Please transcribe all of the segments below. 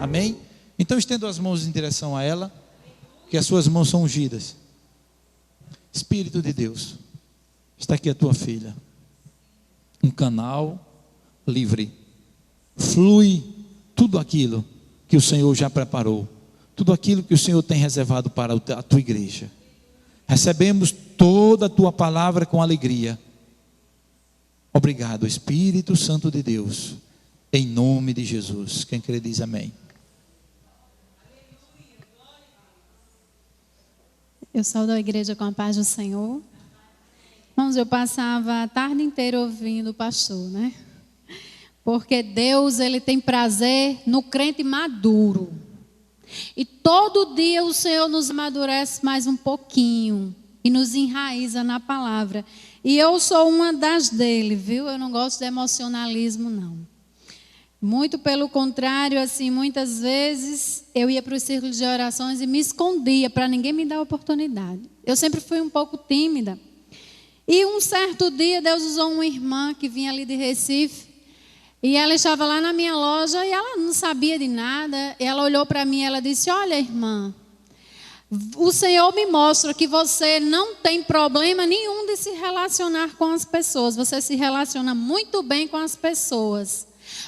Amém? Então estenda as mãos em direção a ela, que as suas mãos são ungidas. Espírito de Deus, está aqui a tua filha, um canal livre, flui tudo aquilo que o Senhor já preparou, tudo aquilo que o Senhor tem reservado para a tua igreja. Recebemos toda a tua palavra com alegria. Obrigado, Espírito Santo de Deus, em nome de Jesus. Quem crê diz amém. Eu saúdo a igreja com a paz do Senhor. Irmãos, eu passava a tarde inteira ouvindo o pastor, né? Porque Deus, Ele tem prazer no crente maduro. E todo dia o Senhor nos amadurece mais um pouquinho e nos enraiza na palavra. E eu sou uma das dele, viu? Eu não gosto de emocionalismo, não. Muito pelo contrário, assim, muitas vezes eu ia para os círculos de orações e me escondia para ninguém me dar oportunidade. Eu sempre fui um pouco tímida. E um certo dia Deus usou uma irmã que vinha ali de Recife. E ela estava lá na minha loja e ela não sabia de nada. Ela olhou para mim e ela disse: olha, irmã, o Senhor me mostra que você não tem problema nenhum de se relacionar com as pessoas. Você se relaciona muito bem com as pessoas.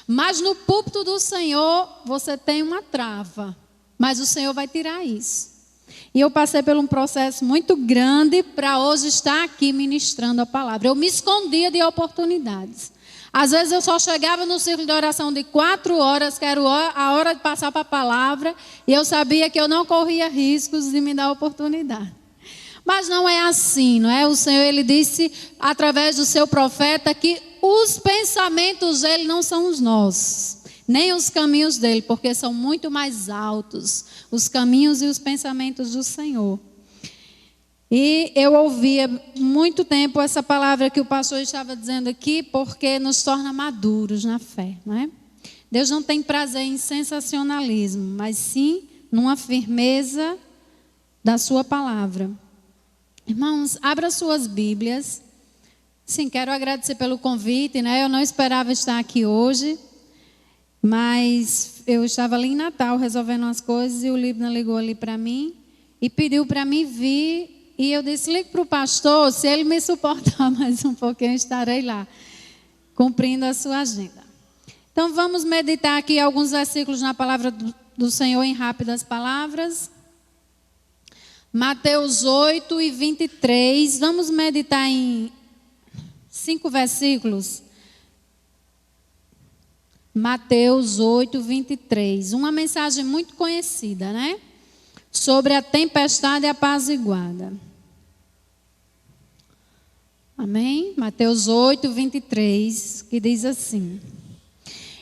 Mas no púlpito do Senhor você tem uma trava. Mas o Senhor vai tirar isso. E eu passei por um processo muito grande para hoje estar aqui ministrando a palavra. Eu me escondia de oportunidades. Às vezes eu só chegava no círculo de oração de 4 horas, que era a hora de passar para a palavra, e eu sabia que eu não corria riscos de me dar oportunidade. Mas não é assim, não é? O Senhor, Ele disse, através do seu profeta, que os pensamentos dele não são os nossos, nem os caminhos dele, porque são muito mais altos os caminhos e os pensamentos do Senhor. E eu ouvia muito tempo essa palavra que o pastor estava dizendo aqui, porque nos torna maduros na fé, não é? Deus não tem prazer em sensacionalismo, mas sim numa firmeza da sua palavra. Irmãos, abra suas Bíblias. Sim, quero agradecer pelo convite, né? Eu não esperava estar aqui hoje, mas eu estava ali em Natal resolvendo umas coisas e o Libna ligou ali para mim e pediu para mim vir. E eu disse: ligue para o pastor, se ele me suportar mais um pouquinho, eu estarei lá, cumprindo a sua agenda. Então vamos meditar aqui alguns versículos na palavra do Senhor em rápidas palavras. Mateus 8 e 23, vamos meditar em 5 versículos. Mateus 8, 23. Uma mensagem muito conhecida, né? Sobre a tempestade apaziguada. Amém? Mateus 8, 23, que diz assim: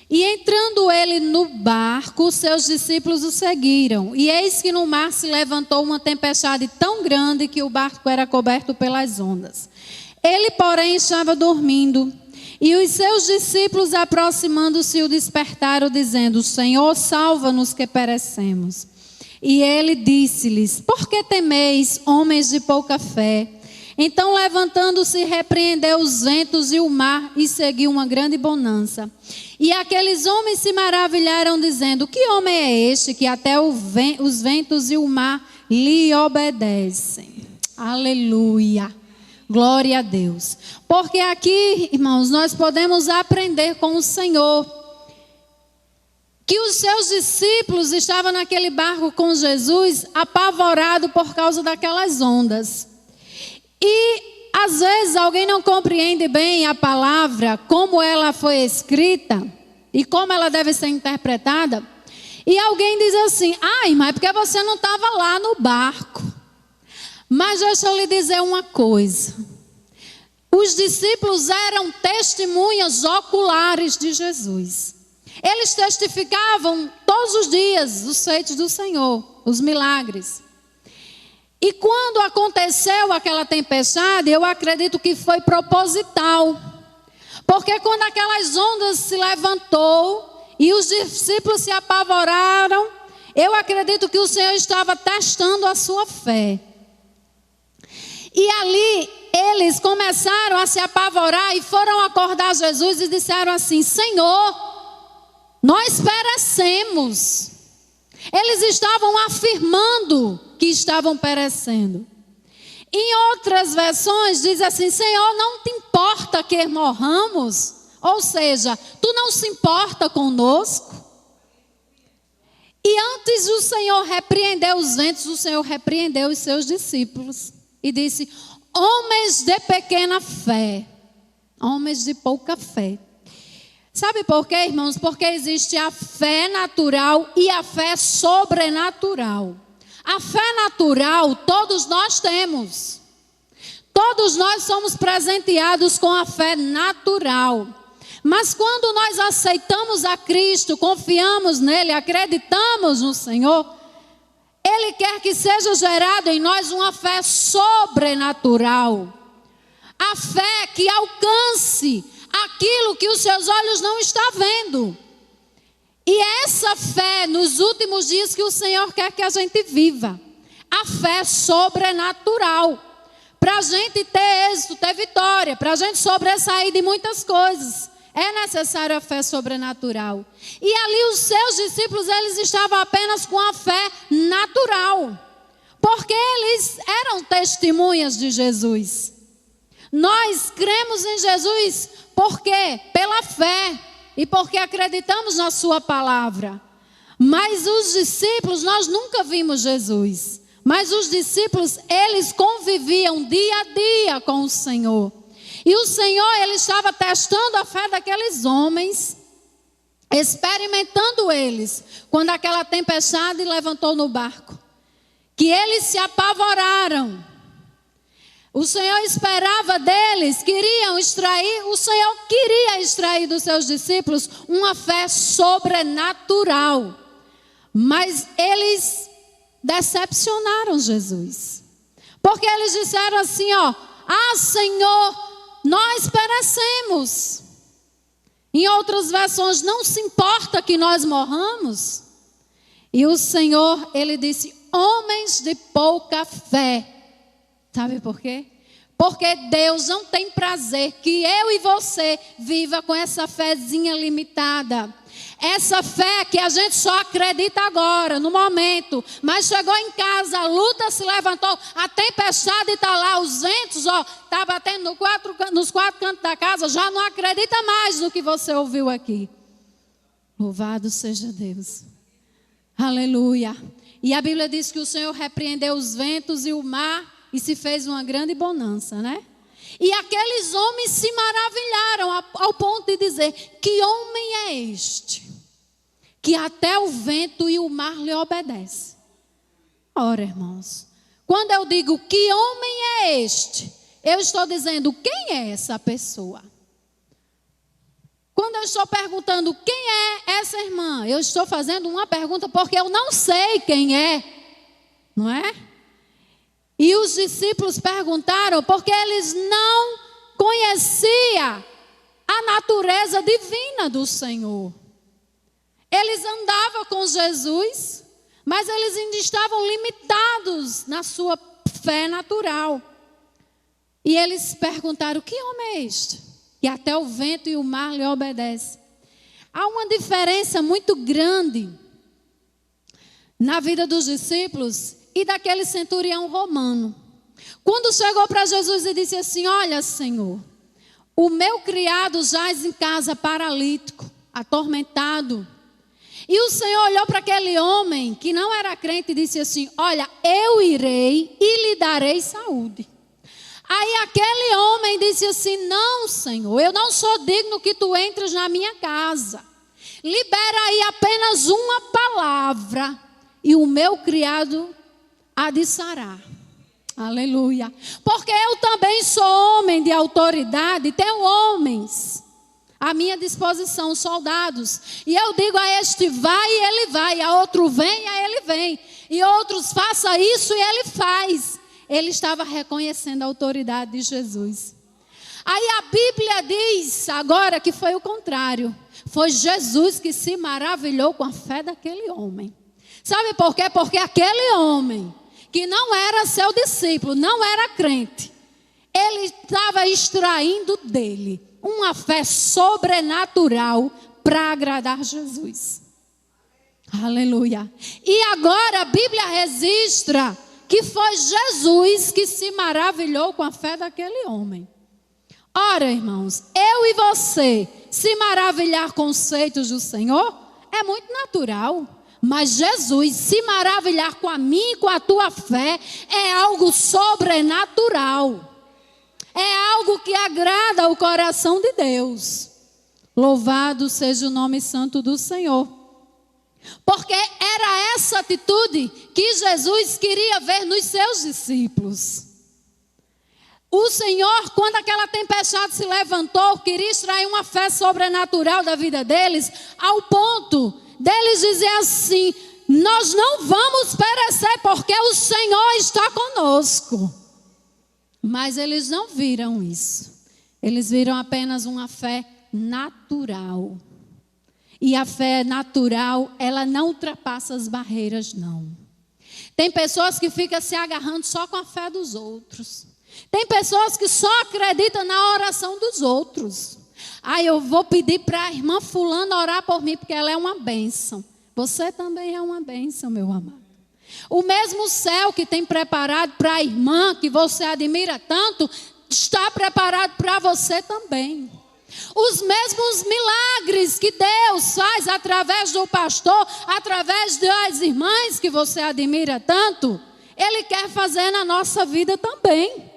e entrando ele no barco, seus discípulos o seguiram. E eis que no mar se levantou uma tempestade tão grande que o barco era coberto pelas ondas. Ele, porém, estava dormindo. E os seus discípulos, aproximando-se, o despertaram, dizendo: Senhor, salva-nos que perecemos. E ele disse-lhes: por que temeis, homens de pouca fé? Então, levantando-se, repreendeu os ventos e o mar, e seguiu uma grande bonança. E aqueles homens se maravilharam, dizendo: que homem é este, que até os ventos e o mar lhe obedecem? Aleluia! Glória a Deus. Porque aqui, irmãos, nós podemos aprender com o Senhor que os seus discípulos estavam naquele barco com Jesus, apavorado por causa daquelas ondas. E às vezes alguém não compreende bem a palavra, como ela foi escrita e como ela deve ser interpretada. E alguém diz assim: irmã, é porque você não estava lá no barco. Mas deixa eu lhe dizer uma coisa. Os discípulos eram testemunhas oculares de Jesus. Eles testificavam todos os dias os feitos do Senhor, os milagres. E quando aconteceu aquela tempestade, eu acredito que foi proposital. Porque quando aquelas ondas se levantou e os discípulos se apavoraram, eu acredito que o Senhor estava testando a sua fé. E ali eles começaram a se apavorar e foram acordar Jesus e disseram assim: Senhor, nós perecemos. Eles estavam afirmando que estavam perecendo. Em outras versões diz assim: Senhor, não te importa que morramos? Ou seja, tu não se importa conosco? E antes o Senhor repreendeu os ventos, o Senhor repreendeu os seus discípulos. E disse: homens de pequena fé, homens de pouca fé. Sabe por quê, irmãos? Porque existe a fé natural e a fé sobrenatural. A fé natural todos nós temos. Todos nós somos presenteados com a fé natural. Mas quando nós aceitamos a Cristo, confiamos nele, acreditamos no Senhor, Ele quer que seja gerado em nós uma fé sobrenatural. A fé que alcance aquilo que os seus olhos não estão vendo. E essa fé nos últimos dias que o Senhor quer que a gente viva. A fé sobrenatural. Para a gente ter êxito, ter vitória, para a gente sobressair de muitas coisas, é necessário a fé sobrenatural. E ali os seus discípulos, eles estavam apenas com a fé natural. Porque eles eram testemunhas de Jesus. Nós cremos em Jesus por quê? Pela fé e porque acreditamos na sua palavra. Mas os discípulos, nós nunca vimos Jesus. Mas os discípulos, eles conviviam dia a dia com o Senhor. E o Senhor, ele estava testando a fé daqueles homens, experimentando eles, quando aquela tempestade levantou no barco. Que eles se apavoraram. O Senhor esperava deles, o Senhor queria extrair dos seus discípulos uma fé sobrenatural. Mas eles decepcionaram Jesus. Porque eles disseram assim, Senhor, nós perecemos. Em outras versões, não se importa que nós morramos. E o Senhor, ele disse, homens de pouca fé. Sabe por quê? Porque Deus não tem prazer que eu e você viva com essa fezinha limitada. Essa fé que a gente só acredita agora, no momento. Mas chegou em casa, a luta se levantou, a tempestade está lá, os ventos, está batendo nos quatro cantos da casa. Já não acredita mais no que você ouviu aqui. Louvado seja Deus. Aleluia. E a Bíblia diz que o Senhor repreendeu os ventos e o mar e se fez uma grande bonança, né? E aqueles homens se maravilharam ao ponto de dizer, que homem é este? Que até o vento e o mar lhe obedecem. Ora, irmãos, quando eu digo que homem é este, eu estou dizendo quem é essa pessoa. Quando eu estou perguntando quem é essa irmã, eu estou fazendo uma pergunta porque eu não sei quem é, não é? E os discípulos perguntaram porque eles não conheciam a natureza divina do Senhor. Eles andavam com Jesus, mas eles ainda estavam limitados na sua fé natural. E eles perguntaram, que homem é este? E até o vento e o mar lhe obedecem. Há uma diferença muito grande na vida dos discípulos e daquele centurião romano. Quando chegou para Jesus e disse assim, olha, Senhor, o meu criado jaz em casa paralítico, atormentado. E o Senhor olhou para aquele homem que não era crente e disse assim, olha, eu irei e lhe darei saúde. Aí aquele homem disse assim, não, Senhor, eu não sou digno que tu entres na minha casa. Libera aí apenas uma palavra e o meu criado há de sarar. Aleluia. Porque eu também sou homem de autoridade, tenho homens à minha disposição, soldados. E eu digo a este vai e ele vai, a outro vem e ele vem. E outros faça isso e ele faz. Ele estava reconhecendo a autoridade de Jesus. Aí a Bíblia diz agora que foi o contrário. Foi Jesus que se maravilhou com a fé daquele homem. Sabe por quê? Porque aquele homem que não era seu discípulo, não era crente, ele estava extraindo dele uma fé sobrenatural para agradar Jesus. Aleluia. E agora a Bíblia registra que foi Jesus que se maravilhou com a fé daquele homem. Ora, irmãos, eu e você se maravilhar com os feitos do Senhor é muito natural. Mas Jesus se maravilhar com a minha e com a tua fé é algo sobrenatural. É algo que agrada ao coração de Deus. Louvado seja o nome santo do Senhor. Porque era essa atitude que Jesus queria ver nos seus discípulos. O Senhor, quando aquela tempestade se levantou, queria extrair uma fé sobrenatural da vida deles, ao ponto deles dizer assim: nós não vamos perecer porque o Senhor está conosco. Mas eles não viram isso. Eles viram apenas uma fé natural. E a fé natural, ela não ultrapassa as barreiras, não. Tem pessoas que ficam se agarrando só com a fé dos outros. Tem pessoas que só acreditam na oração dos outros. Eu vou pedir para a irmã fulana orar por mim, porque ela é uma bênção. Você também é uma bênção, meu amado. O mesmo céu que tem preparado para a irmã, que você admira tanto, está preparado para você também. Os mesmos milagres que Deus faz através do pastor, através das irmãs que você admira tanto, Ele quer fazer na nossa vida também.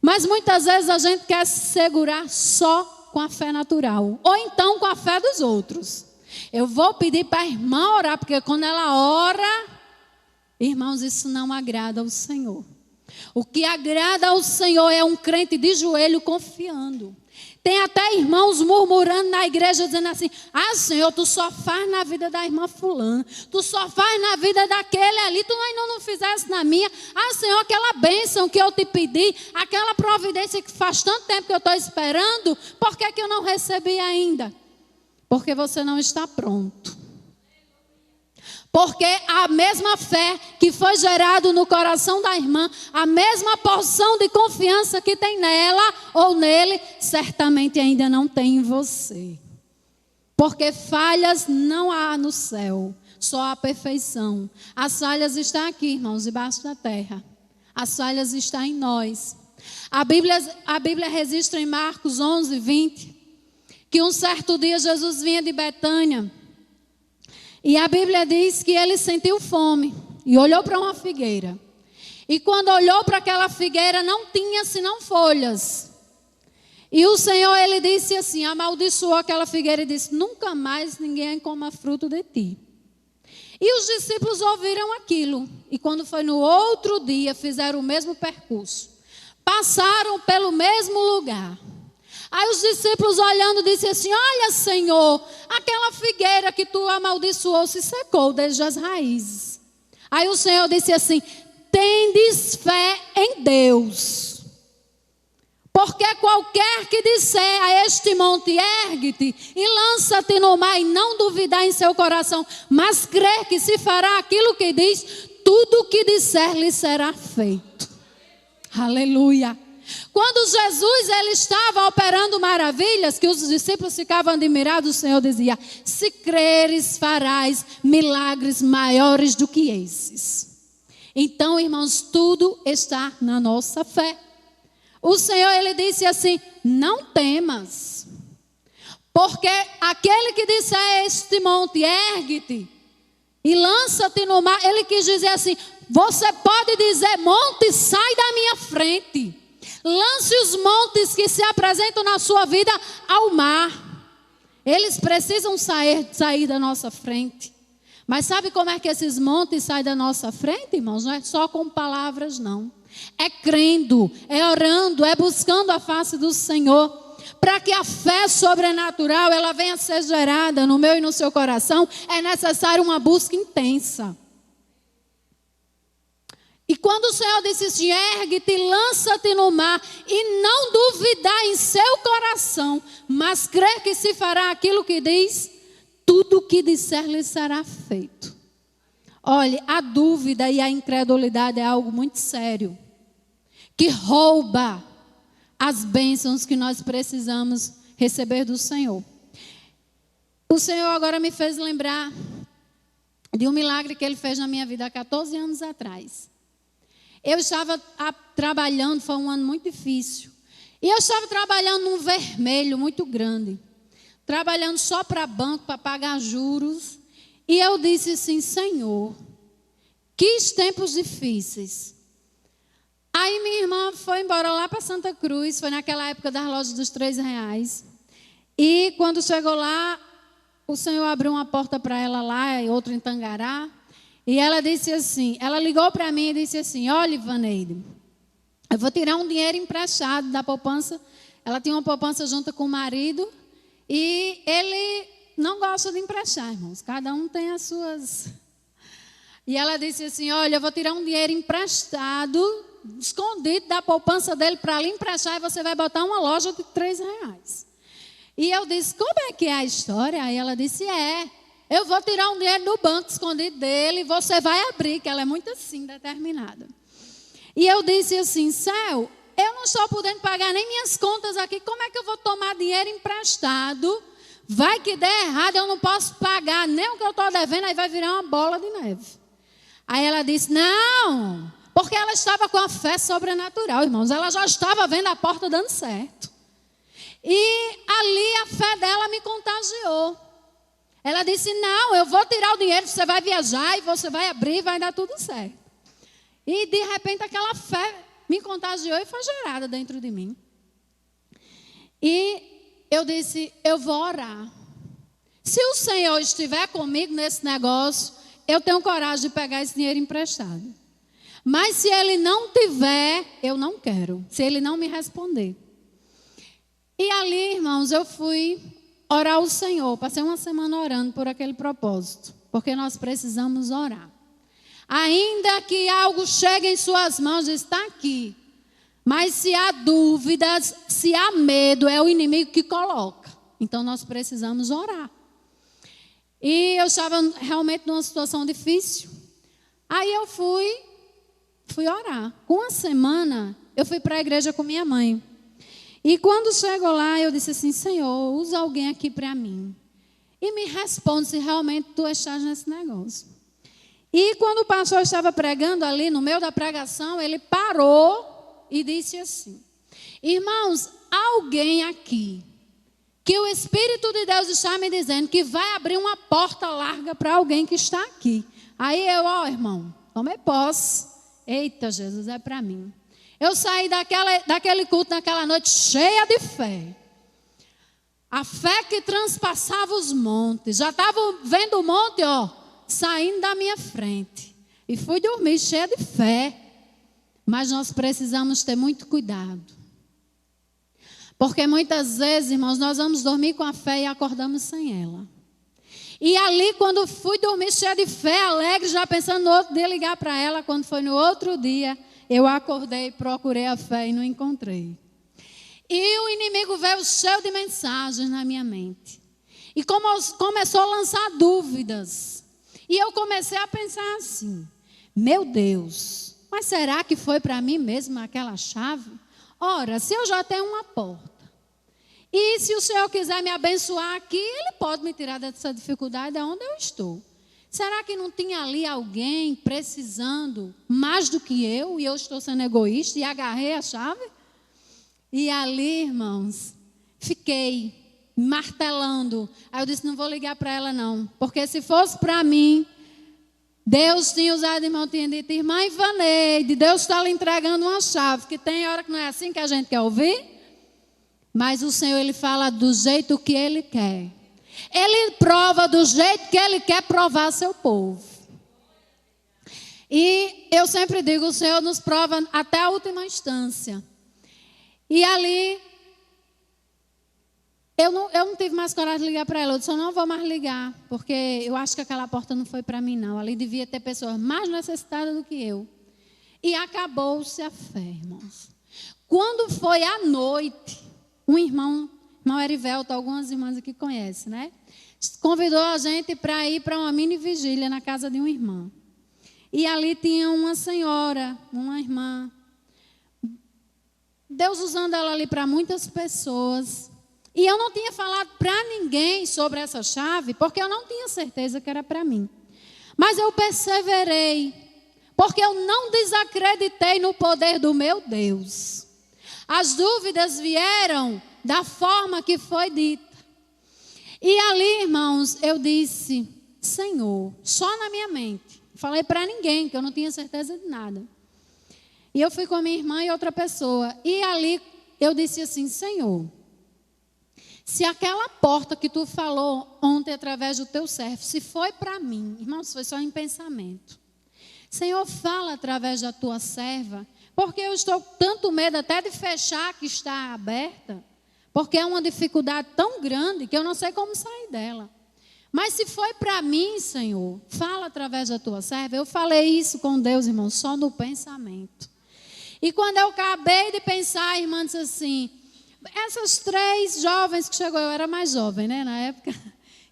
Mas muitas vezes a gente quer se segurar só com a fé natural, ou então com a fé dos outros. Eu vou pedir para a irmã orar, porque quando ela ora, irmãos, isso não agrada ao Senhor. O que agrada ao Senhor é um crente de joelho confiando. Tem até irmãos murmurando na igreja, dizendo assim: Senhor, tu só faz na vida da irmã fulana, tu só faz na vida daquele ali, tu ainda não fizesse na minha. Senhor, aquela bênção que eu te pedi, aquela providência que faz tanto tempo que eu estou esperando, por que eu não recebi ainda? Porque você não está pronto. Porque a mesma fé que foi gerada no coração da irmã, a mesma porção de confiança que tem nela ou nele, certamente ainda não tem em você. Porque falhas não há no céu, só há perfeição. As falhas estão aqui, irmãos, debaixo da terra. As falhas estão em nós. A Bíblia registra em Marcos 11, 20, que um certo dia Jesus vinha de Betânia. E a Bíblia diz que ele sentiu fome e olhou para uma figueira. E quando olhou para aquela figueira, não tinha senão folhas. E o Senhor, ele disse assim, amaldiçoou aquela figueira e disse: nunca mais ninguém coma fruto de ti. E os discípulos ouviram aquilo. E quando foi no outro dia, fizeram o mesmo percurso. Passaram pelo mesmo lugar. Aí os discípulos olhando disseram assim: olha, Senhor, aquela figueira que tu amaldiçoou se secou desde as raízes. Aí o Senhor disse assim: tendes fé em Deus. Porque qualquer que disser a este monte, ergue-te e lança-te no mar, e não duvidar em seu coração, mas crer que se fará aquilo que diz, tudo o que disser lhe será feito. Aleluia. Quando Jesus ele estava operando maravilhas, que os discípulos ficavam admirados, o Senhor dizia: se creres, farás milagres maiores do que esses. Então, irmãos, tudo está na nossa fé. O Senhor, ele disse assim: não temas, porque aquele que disser a este monte, ergue-te e lança-te no mar, ele quis dizer assim: você pode dizer, monte, sai da minha frente. Lance os montes que se apresentam na sua vida ao mar. Eles precisam sair da nossa frente. Mas sabe como é que esses montes saem da nossa frente, irmãos? Não é só com palavras, não. É crendo, é orando, é buscando a face do Senhor. Para que a fé sobrenatural ela venha a ser gerada no meu e no seu coração, é necessário uma busca intensa. E quando o Senhor disse assim: ergue-te, lança-te no mar, e não duvidar em seu coração, mas crer que se fará aquilo que diz, tudo o que disser lhe será feito. Olhe, a dúvida e a incredulidade é algo muito sério, que rouba as bênçãos que nós precisamos receber do Senhor. O Senhor agora me fez lembrar de um milagre que ele fez na minha vida há 14 anos atrás. Eu estava trabalhando, foi um ano muito difícil. E eu estava trabalhando num vermelho muito grande. Trabalhando só para banco, para pagar juros. E eu disse assim, Senhor, que tempos difíceis. Aí minha irmã foi embora lá para Santa Cruz, foi naquela época das lojas dos R$3. E quando chegou lá, o Senhor abriu uma porta para ela lá, e outra em Tangará. E ela disse assim, ela ligou para mim e disse assim, olha, Ivaneide, eu vou tirar um dinheiro emprestado da poupança. Ela tinha uma poupança junto com o marido e ele não gosta de emprestar, irmãos. Cada um tem as suas... E ela disse assim, olha, eu vou tirar um dinheiro emprestado, escondido da poupança dele para lhe emprestar e você vai botar uma loja de R$3. E eu disse, como é que é a história? Aí ela disse, eu vou tirar um dinheiro do banco escondido dele e você vai abrir, que ela é muito assim, determinada. E eu disse assim, Céu, eu não estou podendo pagar nem minhas contas aqui, como é que eu vou tomar dinheiro emprestado? Vai que der errado, eu não posso pagar nem o que eu estou devendo, aí vai virar uma bola de neve. Aí ela disse, não, porque ela estava com a fé sobrenatural, irmãos, ela já estava vendo a porta dando certo. E ali a fé dela me contagiou. Ela disse, não, eu vou tirar o dinheiro, você vai viajar e você vai abrir, vai dar tudo certo. E de repente aquela fé me contagiou e foi gerada dentro de mim. E eu disse, eu vou orar. Se o Senhor estiver comigo nesse negócio, eu tenho coragem de pegar esse dinheiro emprestado. Mas se Ele não tiver, eu não quero. Se Ele não me responder. E ali, irmãos, eu fui orar ao Senhor. Passei uma semana orando por aquele propósito. Porque nós precisamos orar. Ainda que algo chegue em suas mãos, está aqui. Mas se há dúvidas, se há medo, é o inimigo que coloca. Então nós precisamos orar. E eu estava realmente numa situação difícil. Aí eu fui orar. Com uma semana, eu fui para a igreja com minha mãe. E quando chegou lá, eu disse assim, Senhor, usa alguém aqui para mim. E me responde se realmente tu estás nesse negócio. E quando o pastor estava pregando ali, no meio da pregação, ele parou e disse assim, irmãos, alguém aqui, que o Espírito de Deus está me dizendo que vai abrir uma porta larga para alguém que está aqui. Aí eu, irmão, tomei posse. Eita, Jesus, é para mim. Eu saí daquele culto naquela noite cheia de fé. A fé que transpassava os montes. Já estava vendo o monte, saindo da minha frente. E fui dormir cheia de fé. Mas nós precisamos ter muito cuidado. Porque muitas vezes, irmãos, nós vamos dormir com a fé e acordamos sem ela. E ali, quando fui dormir cheia de fé, alegre, já pensando no outro dia ligar para ela, quando foi no outro dia, eu acordei, procurei a fé e não encontrei. E o inimigo veio cheio de mensagens na minha mente. E começou a lançar dúvidas. E eu comecei a pensar assim, meu Deus, mas será que foi para mim mesmo aquela chave? Ora, se eu já tenho uma porta, e se o Senhor quiser me abençoar aqui, Ele pode me tirar dessa dificuldade onde eu estou. Será que não tinha ali alguém precisando mais do que eu, e eu estou sendo egoísta, e agarrei a chave? E ali, irmãos, fiquei martelando. Aí eu disse, não vou ligar para ela não, porque se fosse para mim, Deus tinha usado, irmão, tinha dito, irmã Ivaneide, Deus está lhe entregando uma chave, que tem hora que não é assim que a gente quer ouvir, mas o Senhor, Ele fala do jeito que Ele quer. Ele prova do jeito que Ele quer provar seu povo. E eu sempre digo, o Senhor nos prova até a última instância. E ali, eu não tive mais coragem de ligar para ela. Eu disse, eu não vou mais ligar, porque eu acho que aquela porta não foi para mim, não. Ali devia ter pessoas mais necessitadas do que eu. E acabou-se a fé, irmãos. Quando foi à noite, um irmão Erivelto, algumas irmãs aqui conhecem, né? Convidou a gente para ir para uma mini vigília na casa de uma irmã. E ali tinha uma senhora, uma irmã. Deus usando ela ali para muitas pessoas. E eu não tinha falado para ninguém sobre essa chave, porque eu não tinha certeza que era para mim. Mas eu perseverei, porque eu não desacreditei no poder do meu Deus. As dúvidas vieram da forma que foi dita. E ali, irmãos, eu disse: Senhor, só na minha mente. Falei para ninguém, que eu não tinha certeza de nada. E eu fui com a minha irmã e outra pessoa. E ali eu disse assim: Senhor, se aquela porta que tu falou ontem através do teu servo, se foi para mim, irmãos, foi só em pensamento. Senhor, fala através da tua serva, porque eu estou com tanto medo até de fechar que está aberta, porque é uma dificuldade tão grande que eu não sei como sair dela. Mas se foi para mim, Senhor, fala através da tua serva. Eu falei isso com Deus, irmão, só no pensamento. E quando eu acabei de pensar, a irmã disse assim: essas 3 jovens que chegou, eu era mais jovem, né, na época,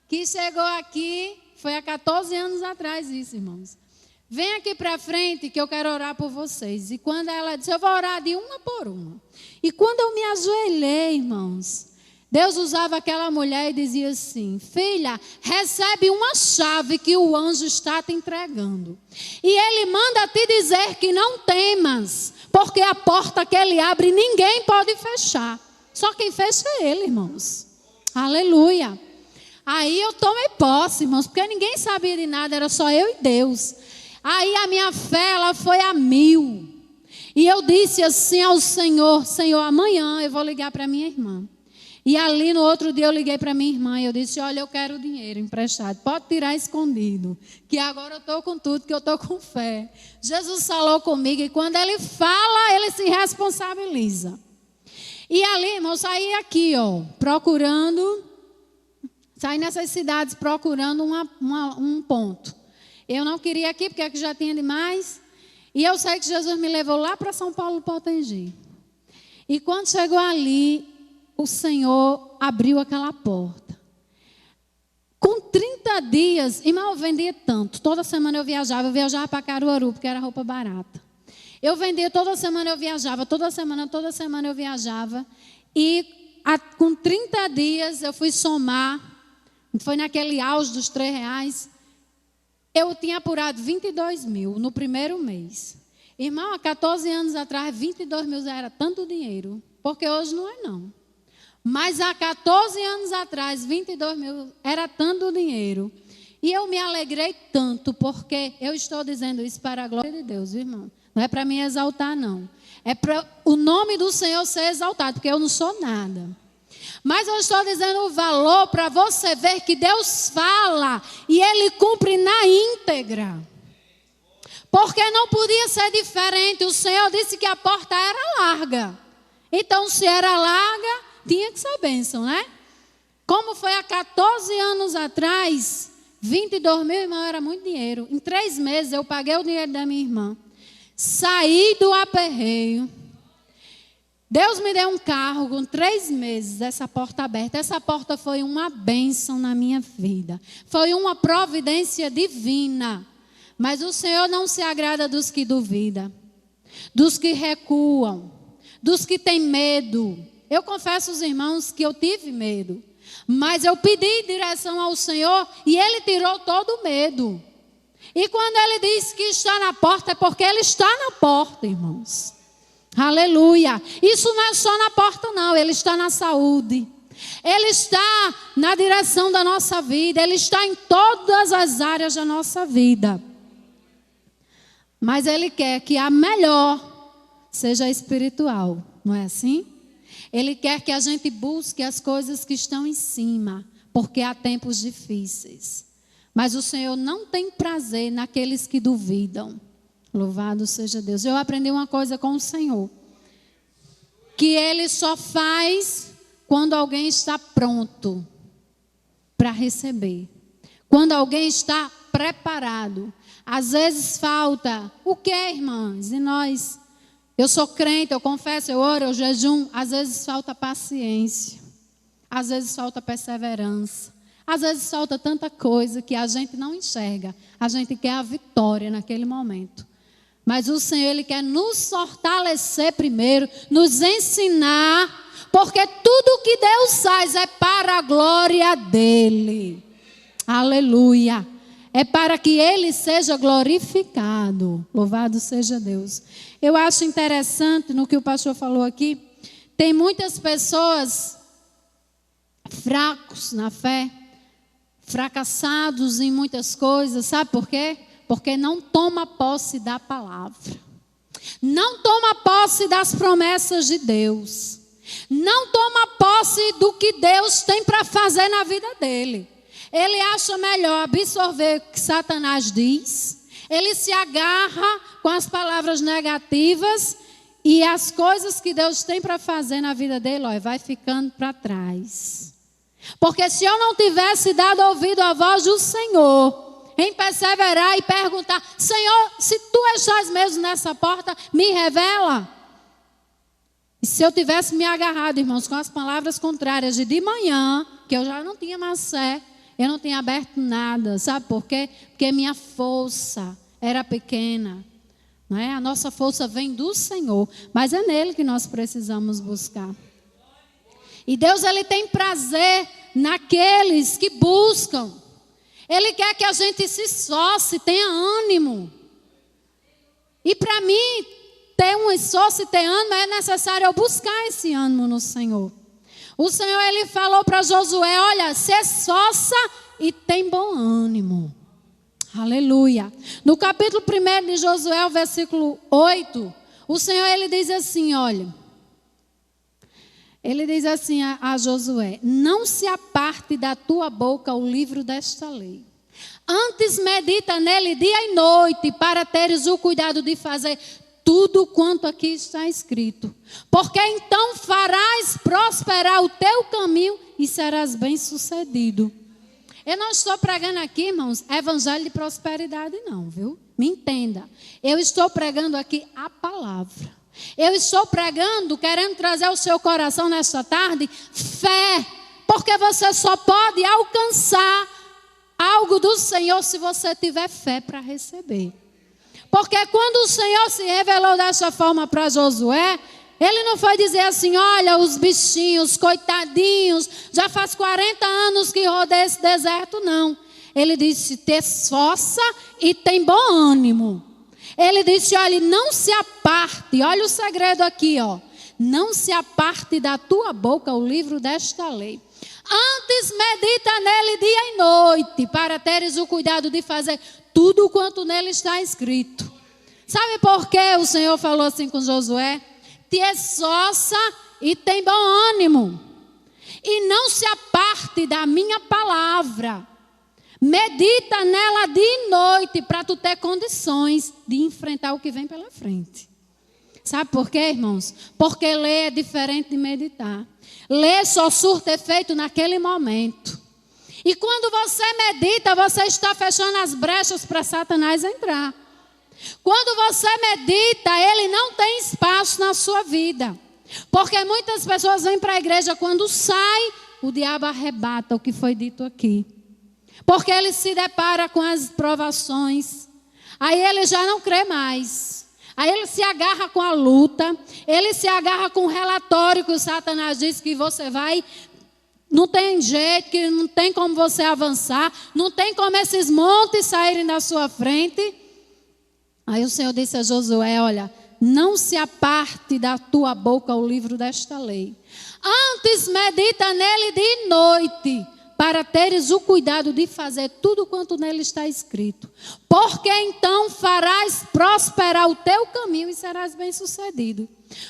que chegou aqui, foi há 14 anos atrás isso, irmãos. Vem aqui para frente que eu quero orar por vocês. E quando ela disse, eu vou orar de uma por uma. E quando eu me ajoelhei, irmãos, Deus usava aquela mulher e dizia assim: filha, recebe uma chave que o anjo está te entregando. E ele manda te dizer que não temas, porque a porta que ele abre ninguém pode fechar. Só quem fecha é ele, irmãos. Aleluia. Aí eu tomei posse, irmãos, porque ninguém sabia de nada, era só eu e Deus. Aí a minha fé, ela foi a 1000. E eu disse assim ao Senhor: Senhor, amanhã eu vou ligar para minha irmã. E ali no outro dia eu liguei para minha irmã e eu disse: olha, eu quero dinheiro emprestado, pode tirar escondido, que agora eu estou com tudo, que eu estou com fé. Jesus falou comigo e quando ele fala, ele se responsabiliza. E ali, irmão, eu saí aqui, procurando, saí nessas cidades procurando um ponto. Eu não queria aqui, porque aqui já tinha demais. E eu sei que Jesus me levou lá para São Paulo Potengi. E quando chegou ali, o Senhor abriu aquela porta. Com 30 dias, irmão, eu vendia tanto. Toda semana eu viajava para Caruaru, porque era roupa barata. Eu vendia, toda semana eu viajava, toda semana eu viajava. E com 30 dias eu fui somar, foi naquele auge dos R$3. Eu tinha apurado 22 mil no primeiro mês. Irmão, há 14 anos atrás, 22 mil já era tanto dinheiro, porque hoje não é não. Mas há 14 anos atrás, 22 mil era tanto dinheiro. E eu me alegrei tanto, porque eu estou dizendo isso para a glória de Deus, irmão. Não é para me exaltar, não. É para o nome do Senhor ser exaltado, porque eu não sou nada. Mas eu estou dizendo o valor para você ver que Deus fala e Ele cumpre na íntegra. Porque não podia ser diferente. O Senhor disse que a porta era larga. Então, se era larga, tinha que ser bênção, né? Como foi há 14 anos atrás, 22 mil, irmão, era muito dinheiro. Em 3 meses eu paguei o dinheiro da minha irmã. Saí do aperreio. Deus me deu um carro com 3 meses, essa porta aberta. Essa porta foi uma bênção na minha vida. Foi uma providência divina. Mas o Senhor não se agrada dos que duvidam, dos que recuam, dos que têm medo. Eu confesso aos irmãos que eu tive medo. Mas eu pedi direção ao Senhor e Ele tirou todo o medo. E quando Ele diz que está na porta, é porque Ele está na porta, irmãos. Aleluia. Isso não é só na porta, não. Ele está na saúde. Ele está na direção da nossa vida. Ele está em todas as áreas da nossa vida. Mas Ele quer que a melhor seja espiritual. Não é assim? Ele quer que a gente busque as coisas que estão em cima. Porque há tempos difíceis. Mas o Senhor não tem prazer naqueles que duvidam. Louvado seja Deus. Eu aprendi uma coisa com o Senhor. Que Ele só faz quando alguém está pronto para receber. Quando alguém está preparado. Às vezes falta. O que, irmãs? E nós? Eu sou crente, eu confesso, eu oro, eu jejum. Às vezes falta paciência. Às vezes falta perseverança. Às vezes falta tanta coisa que a gente não enxerga. A gente quer a vitória naquele momento. Mas o Senhor, Ele quer nos fortalecer primeiro, nos ensinar, porque tudo que Deus faz é para a glória dEle. Aleluia. é para que Ele seja glorificado. Louvado seja Deus. Eu acho interessante no que o pastor falou aqui. Tem muitas pessoas fracos na fé, fracassados em muitas coisas. Sabe por quê? Porque não toma posse da palavra. Não toma posse das promessas de Deus. Não toma posse do que Deus tem para fazer na vida dele. Ele acha melhor absorver o que Satanás diz. Ele se agarra com as palavras negativas e as coisas que Deus tem para fazer na vida dele, ó, vai ficando para trás. Porque se eu não tivesse dado ouvido à voz do Senhor, em perseverar e perguntar: Senhor, se tu estás mesmo nessa porta, me revela. E se eu tivesse me agarrado, irmãos, com as palavras contrárias de manhã, que eu já não tinha mais fé, eu não tinha aberto nada. Sabe por quê? Porque minha força era pequena. Não é? A nossa força vem do Senhor, mas é nele que nós precisamos buscar. E Deus, Ele tem prazer naqueles que buscam. Ele quer que a gente se esforce, tenha ânimo. E para mim, ter um esforço e ter ânimo, é necessário eu buscar esse ânimo no Senhor. O Senhor, Ele falou para Josué: olha, se esforça e tem bom ânimo. Aleluia. No capítulo 1 de Josué, o versículo 8, o Senhor, Ele diz assim, olha. Ele diz assim a Josué: não se aparte da tua boca o livro desta lei. Antes medita nele dia e noite, para teres o cuidado de fazer tudo quanto aqui está escrito. Porque então farás prosperar o teu caminho e serás bem-sucedido. Eu não estou pregando aqui, irmãos, evangelho de prosperidade não, viu? Me entenda. Eu estou pregando aqui a palavra. Eu estou pregando, querendo trazer ao seu coração nesta tarde, fé. Porque você só pode alcançar algo do Senhor se você tiver fé para receber. Porque quando o Senhor se revelou dessa forma para Josué, Ele não foi dizer assim: olha, os bichinhos, coitadinhos, já faz 40 anos que rodei esse deserto, não. Ele disse: te esforça e tem bom ânimo. Ele disse: olha, não se aparte, olha o segredo aqui, ó. Não se aparte da tua boca o livro desta lei. Antes medita nele dia e noite, para teres o cuidado de fazer tudo quanto nele está escrito. Sabe por que o Senhor falou assim com Josué? Te esforça e tem bom ânimo. E não se aparte da minha palavra. Medita nela dia e noite para tu ter condições de enfrentar o que vem pela frente. Sabe por quê, irmãos? Porque ler é diferente de meditar. Ler só surte efeito naquele momento. E quando você medita, você está fechando as brechas para Satanás entrar. Quando você medita, ele não tem espaço na sua vida. Porque muitas pessoas vêm para a igreja, quando sai, o diabo arrebata o que foi dito aqui. Porque ele se depara com as provações. Aí ele já não crê mais. Aí ele se agarra com a luta. Ele se agarra com o relatório que o Satanás diz que você vai... Não tem jeito, que não tem como você avançar. Não tem como esses montes saírem da sua frente. Aí o Senhor disse a Josué: olha, não se aparte da tua boca o livro desta lei. Antes medita nele dia e noite, para teres o cuidado de fazer tudo quanto nele está escrito. Porque então farás prosperar o teu caminho e serás bem-sucedido.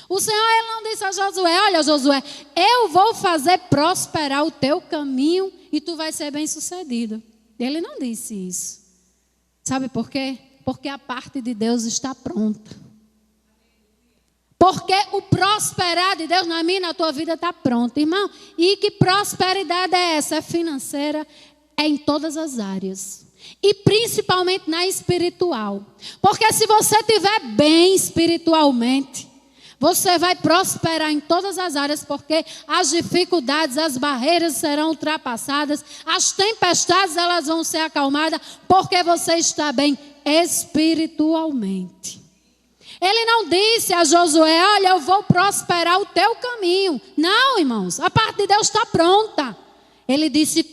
O Senhor, Ele não disse a Josué: olha, Josué, eu vou fazer prosperar o teu caminho e tu vai ser bem-sucedido. Ele não disse isso. Sabe por quê? Porque a parte de Deus está pronta. Porque o prosperar de Deus na minha e na tua vida está pronto, irmão. E que prosperidade é essa? É financeira, é em todas as áreas. E principalmente na espiritual. Porque se você estiver bem espiritualmente, você vai prosperar em todas as áreas, porque as dificuldades, as barreiras serão ultrapassadas, as tempestades elas vão ser acalmadas, porque você está bem espiritualmente. Ele não disse a Josué: olha, eu vou prosperar o teu caminho. Não, irmãos, a parte de Deus está pronta. Ele disse: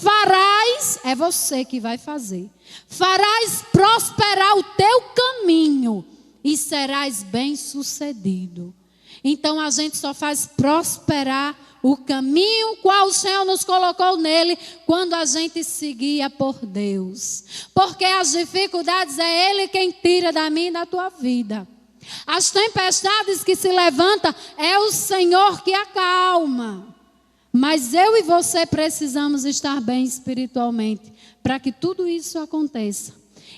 Farás, é você que vai fazer. Farás prosperar o teu caminho e serás bem-sucedido. Então a gente só faz prosperar o caminho qual o Senhor nos colocou nele quando a gente seguia por Deus. Porque as dificuldades é Ele quem tira da minha e da tua vida. As tempestades que se levantam é o Senhor que acalma. Mas eu e você precisamos estar bem espiritualmente para que tudo isso aconteça.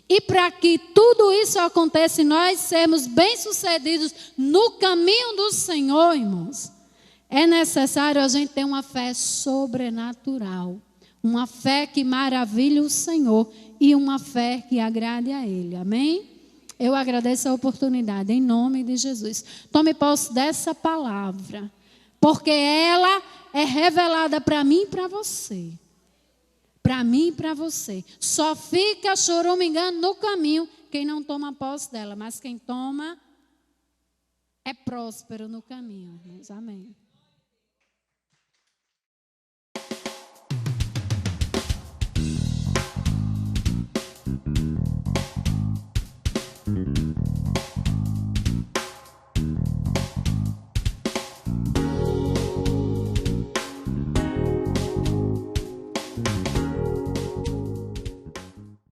E para que tudo isso aconteça e nós sermos bem-sucedidos no caminho do Senhor, irmãos, é necessário a gente ter uma fé sobrenatural. Uma fé que maravilhe o Senhor e uma fé que agrade a Ele. Amém? Eu agradeço a oportunidade em nome de Jesus. Tome posse dessa palavra, porque ela é revelada para mim e para você. Para mim e para você. Só fica choramingando no caminho quem não toma posse dela. Mas quem toma é próspero no caminho. Amém.